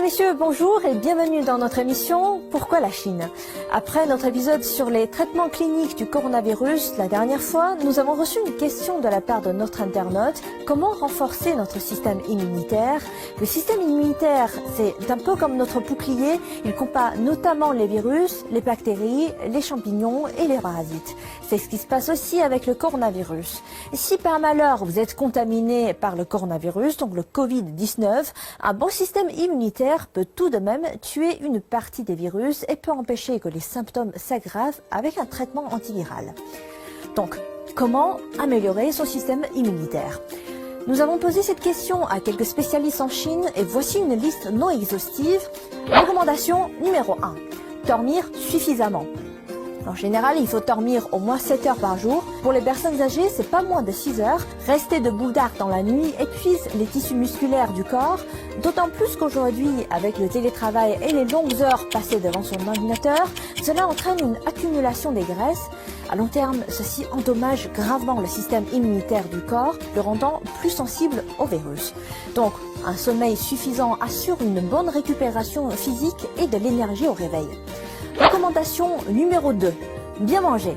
messieurs, bonjour et bienvenue dans notre émission « Pourquoi la Chine ?». Après notre épisode sur les traitements cliniques du coronavirus, la dernière fois, nous avons reçu une question de la part de notre internaute « Comment renforcer notre système immunitaire ?» Le système immunitaire, c'est un peu comme notre bouclier, il combat notamment les virus, les bactéries, les champignons et les parasites. C'est ce qui se passe aussi avec le coronavirus. Et si par malheur vous êtes contaminé par le coronavirus, donc le Covid-19, un bon système immunitaire peut tout de même tuer une partie des virus et peut empêcher que les symptômes s'aggravent avec un traitement antiviral. Donc, comment améliorer son système immunitaire ? Nous avons posé cette question à quelques spécialistes en Chine et voici une liste non exhaustive. Recommandation numéro 1. Dormir suffisamment. En général, il faut dormir au moins 7 heures par jour. Pour les personnes âgées, c'est pas moins de 6 heures. Rester debout tard dans la nuit épuise les tissus musculaires du corps, d'autant plus qu'aujourd'hui, avec le télétravail et les longues heures passées devant son ordinateur, cela entraîne une accumulation des graisses. À long terme, ceci endommage gravement le système immunitaire du corps, le rendant plus sensible au virus. Donc, un sommeil suffisant assure une bonne récupération physique et de l'énergie au réveil. Recommandation numéro 2. Bien manger.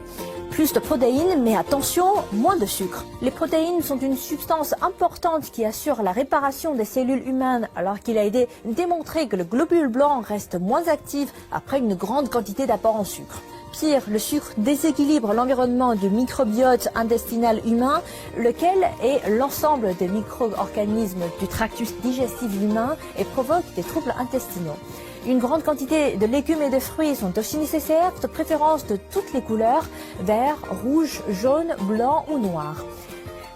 Plus de protéines, mais attention, moins de sucre. Les protéines sont une substance importante qui assure la réparation des cellules humaines, alors qu'il a été démontré que le globule blanc reste moins actif après une grande quantité d'apport en sucre. Pire, le sucre déséquilibre l'environnement du microbiote intestinal humain, lequel est l'ensemble des micro-organismes du tractus digestif humain et provoque des troubles intestinaux. Une grande quantité de légumes et de fruits sont aussi nécessaires, de préférence de toutes les couleurs, vert, rouge, jaune, blanc ou noir.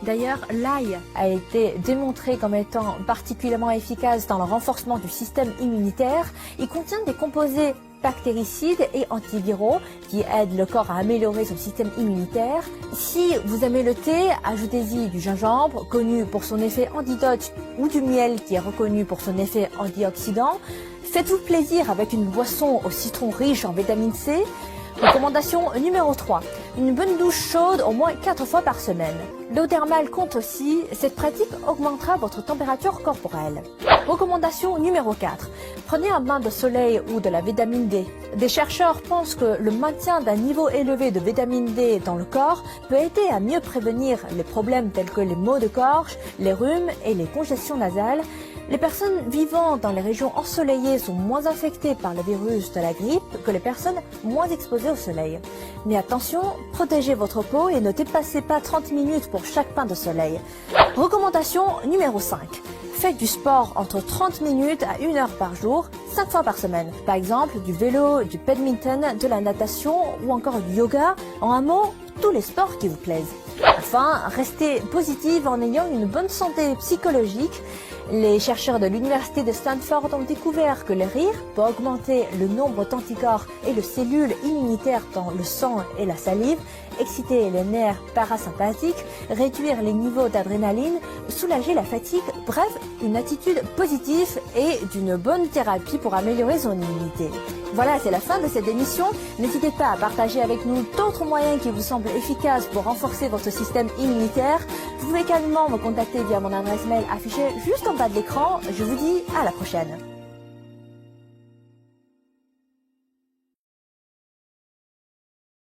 D'ailleurs, l'ail a été démontré comme étant particulièrement efficace dans le renforcement du système immunitaire. Il contient des composés bactéricides et antiviraux qui aident le corps à améliorer son système immunitaire. Si vous aimez le thé, ajoutez-y du gingembre, connu pour son effet antidote, ou du miel qui est reconnu pour son effet antioxydant. Faites-vous plaisir avec une boisson au citron riche en vitamine C. Recommandation numéro 3. Une bonne douche chaude au moins 4 fois par semaine. L'eau thermale compte aussi, cette pratique augmentera votre température corporelle. Recommandation numéro 4. Prenez un bain de soleil ou de la vitamine D. Des chercheurs pensent que le maintien d'un niveau élevé de vitamine D dans le corps peut aider à mieux prévenir les problèmes tels que les maux de gorge, les rhumes et les congestions nasales. Les personnes vivant dans les régions ensoleillées sont moins infectées par le virus de la grippe que les personnes moins exposées au soleil. Mais attention, protégez votre peau et ne dépassez pas 30 minutes pour chaque bain de soleil. Recommandation numéro 5. Faites du sport entre 30 minutes à 1 heure par jour, 5 fois par semaine. Par exemple, du vélo, du badminton, de la natation ou encore du yoga. En un mot, tous les sports qui vous plaisent. Enfin, restez positive en ayant une bonne santé psychologique. Les chercheurs de l'université de Stanford ont découvert que le rire peut augmenter le nombre d'anticorps et de cellules immunitaires dans le sang et la salive, exciter les nerfs parasympathiques, réduire les niveaux d'adrénaline, soulager la fatigue, bref, une attitude positive et d'une bonne thérapie pour améliorer son immunité. Voilà, c'est la fin de cette émission. N'hésitez pas à partager avec nous d'autres moyens qui vous semblent efficaces pour renforcer votre système immunitaire. Vous pouvez également me contacter via mon adresse mail affichée juste en bas de l'écran. Je vous dis à la prochaine.